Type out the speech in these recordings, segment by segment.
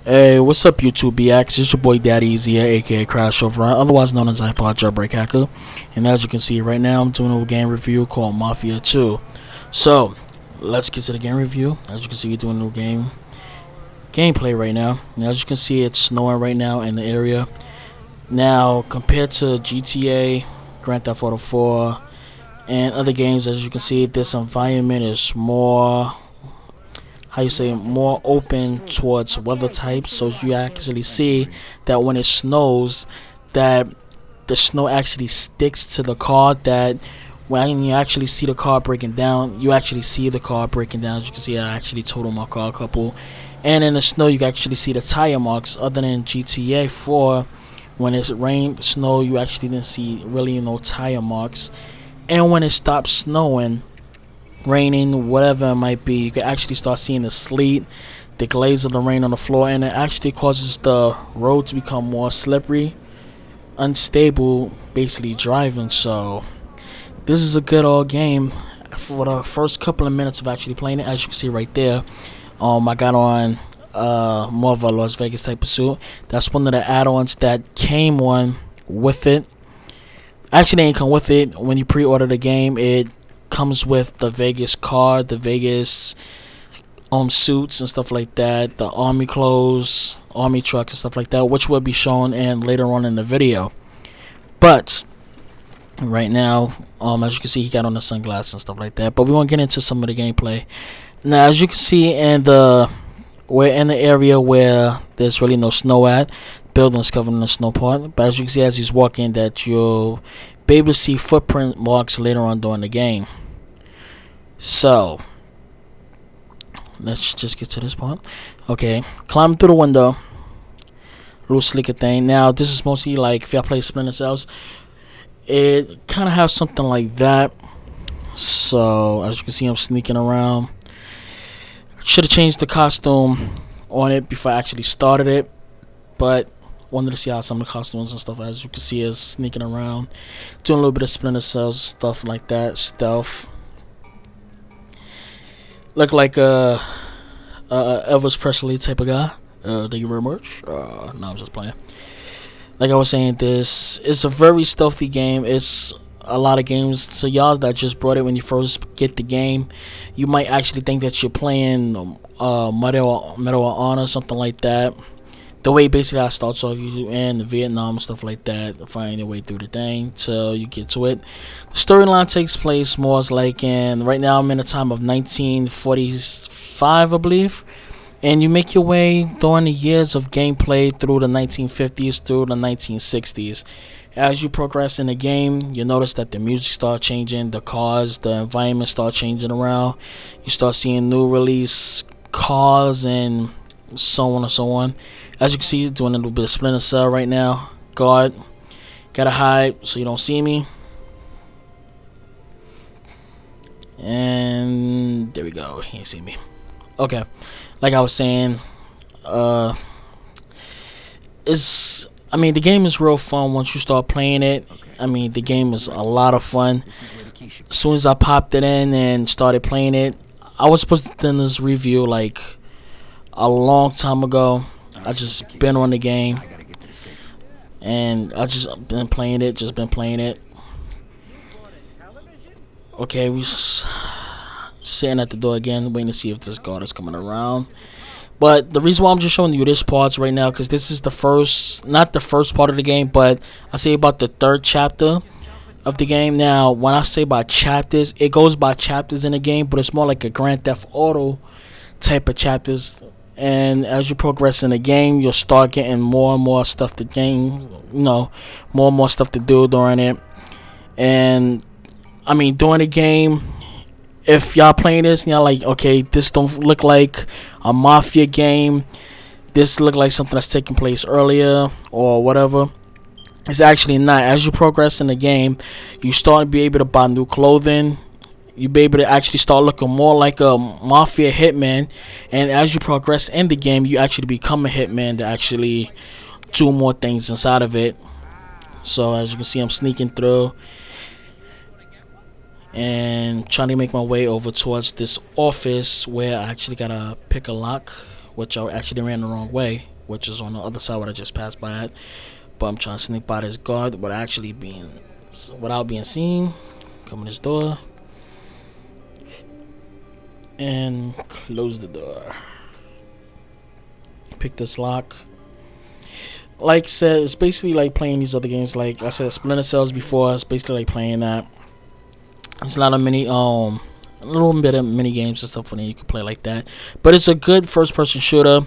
Hey, what's up, YouTube BX? It's your boy Daddyezee here, aka Crash Overrun, otherwise known as iPod Jailbreak Hacker. And as you can see right now, I'm doing a game review called Mafia 2. So, let's get to the game review. As you can see, we're doing a new gameplay right now. And as you can see, it's snowing right now in the area. Now, compared to GTA, Grand Theft Auto 4, and other games, as you can see, this environment is more, how you say, more open towards weather types. So you actually see that when it snows, that the snow actually sticks to the car. That when you actually see the car breaking down, you actually see the car breaking down. As you can see, I actually totaled my car a couple. And in the snow, you can actually see the tire marks. Other than GTA 4, when it's rain, snow, you actually didn't see really no tire marks. And when it stops snowing, raining, whatever it might be, you can actually start seeing the sleet, the glaze of the rain on the floor, and it actually causes the road to become more slippery, unstable, basically driving. So this is a good old game. For the first couple of minutes of actually playing it, as you can see right there, I got on more of a Las Vegas type of suit. That's one of the add-ons that came on with it. Actually, they didn't come with it. When you pre-order the game, it comes with the Vegas card, the Vegas suits and stuff like that, the army clothes, army trucks and stuff like that, which will be shown in later on in the video. But right now, as you can see, he got on the sunglasses and stuff like that. But we won't get into some of the gameplay. Now, as you can see, we're in the area where there's really no snow at. Buildings covered in the snow part. But as you can see, as he's walking, that you'll be able to see footprint marks later on during the game. So let's just get to this part. Okay, climb through the window. Little slicker thing. Now, this is mostly like if y'all play Splinter Cells, it kind of has something like that. So as you can see, I'm sneaking around. Should have changed the costume on it before I actually started it, but wanted to see how some of the costumes and stuff, as you can see, is sneaking around, doing a little bit of Splinter Cells stuff like that, stealth. Look like Elvis Presley type of guy. Thank you very much. No, I'm just playing. Like I was saying, this is a very stealthy game. It's a lot of games. So y'all that just brought it when you first get the game, you might actually think that you're playing Medal of Honor, something like that. The way basically that starts off, you in Vietnam and stuff like that, find your way through the thing till you get to it. The storyline takes place more as like in, right now I'm in the time of 1945, I believe. And you make your way during the years of gameplay through the 1950s through the 1960s. As you progress in the game, you notice that the music starts changing, the cars, the environment start changing around. You start seeing new release cars and so on and so on. As you can see, doing a little bit of Splinter Cell right now. Guard, gotta hide so you don't see me. And there we go, he ain't see me. Okay, like I was saying, the game is real fun once you start playing it. The game is a lot of fun. As soon as I popped it in and started playing it, I was supposed to do this review like a long time ago. I just been on the game and I just been playing it. Okay, we sitting at the door again, waiting to see if this guard is coming around. But the reason why I'm just showing you this parts right now, because this is the first, not the first part of the game, but I say about the third chapter of the game. Now, when I say by chapters, it goes by chapters in the game, but it's more like a Grand Theft Auto type of chapters. And as you progress in the game, you'll start getting more and more stuff to gain, more and more stuff to do during it. And during the game, if y'all playing this and y'all like, okay, this don't look like a mafia game, this look like something that's taking place earlier or whatever, it's actually not. As you progress in the game, you start to be able to buy new clothing. You be able to actually start looking more like a mafia hitman, and as you progress in the game, you actually become a hitman to actually do more things inside of it. So as you can see, I'm sneaking through and trying to make my way over towards this office where I actually gotta pick a lock, which I actually ran the wrong way. which is on the other side what I just passed by at. But I'm trying to sneak by this guard without being seen. Come in this door and close the door. Pick this lock. Like I said, it's basically like playing these other games. Like I said, Splinter Cells before. It's basically like playing that. It's a lot of a little bit of mini games and stuff on there you can play like that. But it's a good first-person shooter.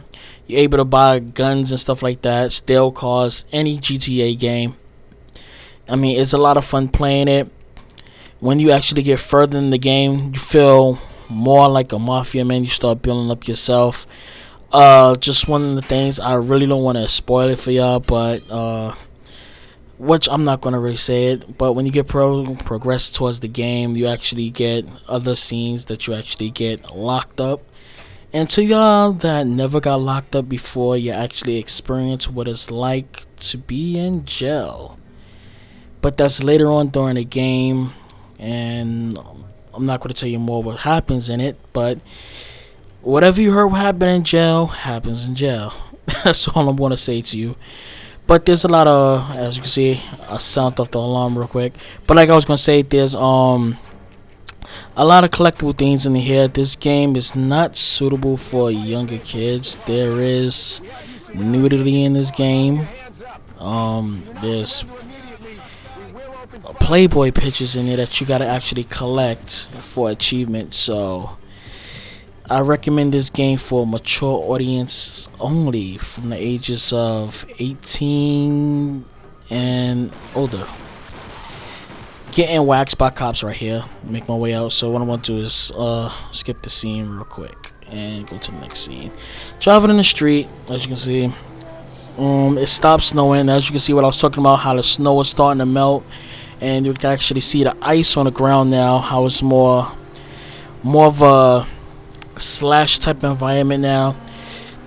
You're able to buy guns and stuff like that. Stale cars, any GTA game. I mean, it's a lot of fun playing it. When you actually get further in the game, you feel more like a mafia man. You start building up yourself. Just one of the things, I really don't want to spoil it for y'all, but which I'm not gonna really say it, but when you get progress towards the game, you actually get other scenes that you actually get locked up. And to y'all that never got locked up before, you actually experience what it's like to be in jail. But that's later on during the game, and I'm not gonna tell you more what happens in it, but whatever you heard what happened in jail happens in jail. That's all I'm gonna say to you. But there's a lot of, as you can see, I sound off the alarm real quick. But like I was gonna say, there's a lot of collectible things in here. This game is not suitable for younger kids. There is nudity in this game. There's Playboy pictures in there that you gotta actually collect for achievement. So I recommend this game for a mature audience only, from the ages of 18 and older. Getting waxed by cops right here. Make my way out. So what I want to do is skip the scene real quick and go to the next scene. Driving in the street, as you can see, it stopped snowing. As you can see, what I was talking about, how the snow is starting to melt, and you can actually see the ice on the ground now. How it's more of a slash type environment now.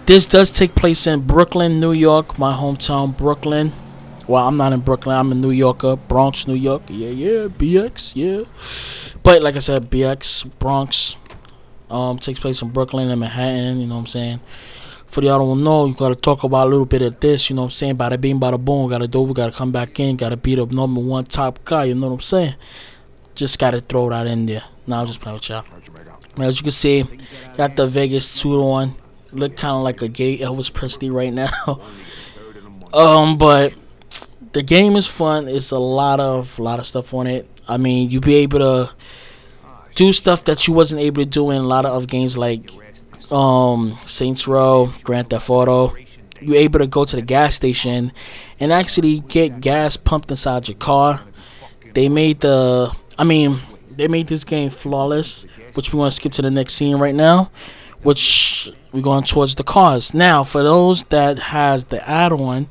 This does take place in Brooklyn, New York, my hometown, Brooklyn. Well, I'm not in Brooklyn, I'm a New Yorker, Bronx, New York. Yeah, BX, yeah. But like I said, BX, Bronx, takes place in Brooklyn and Manhattan. You know what I'm saying? For y'all don't know, you gotta talk about a little bit of this. You know what I'm saying? Bada bing, bada boom. Gotta do. We gotta come back in. Gotta beat up #1 top guy. You know what I'm saying? Just gotta throw that in there. Now I'm just playing with y'all. As you can see, got the Vegas suit on. Look kind of like a gay Elvis Presley right now. But the game is fun. It's a lot of stuff on it. I mean, you be able to do stuff that you wasn't able to do in a lot of other games like Saints Row, Grand Theft Auto. You're able to go to the gas station and actually get gas pumped inside your car. They made this game flawless, which we want to skip to the next scene right now, which we're going towards the cars. Now, for those that has the add-on,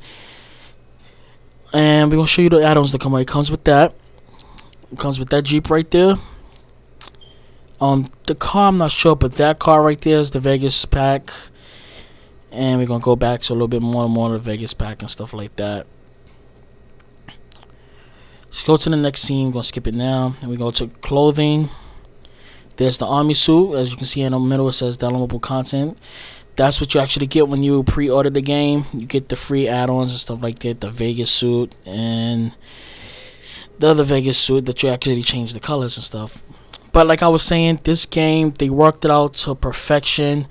and we're going to show you the add-ons that come with it. Comes with that. It comes with that Jeep right there. The car, I'm not sure, but that car right there is the Vegas pack. And we're going to go back to a little bit more and more of the Vegas pack and stuff like that. Let's go to the next scene. We're going to skip it now. And we go to clothing. There's the army suit. As you can see in the middle, it says downloadable content. That's what you actually get when you pre-order the game. You get the free add-ons and stuff like that. The Vegas suit and the other Vegas suit that you actually change the colors and stuff. But like I was saying, this game, they worked it out to perfection.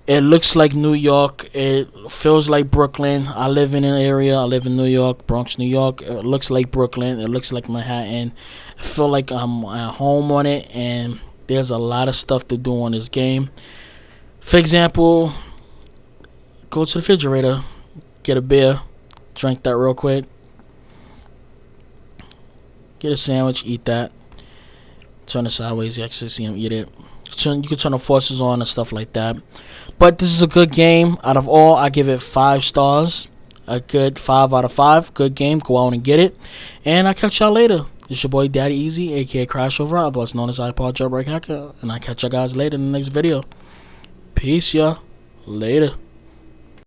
It looks like New York. It feels like Brooklyn. I live in an area. I live in New York, Bronx, New York. It looks like Brooklyn. It looks like Manhattan. I feel like I'm at home on it, and there's a lot of stuff to do on this game. For example, go to the refrigerator, get a beer, drink that real quick, get a sandwich, eat that, turn it sideways, you actually see him eat it. You can turn the forces on and stuff like that. But this is a good game. Out of all, I give it 5 stars. A good 5 out of 5. Good game. Go out and get it. And I'll catch y'all later. It's your boy Daddyezee, aka Crashover, otherwise known as iPod Jailbreak Hacker. And I'll catch y'all guys later in the next video. Peace, y'all. Later.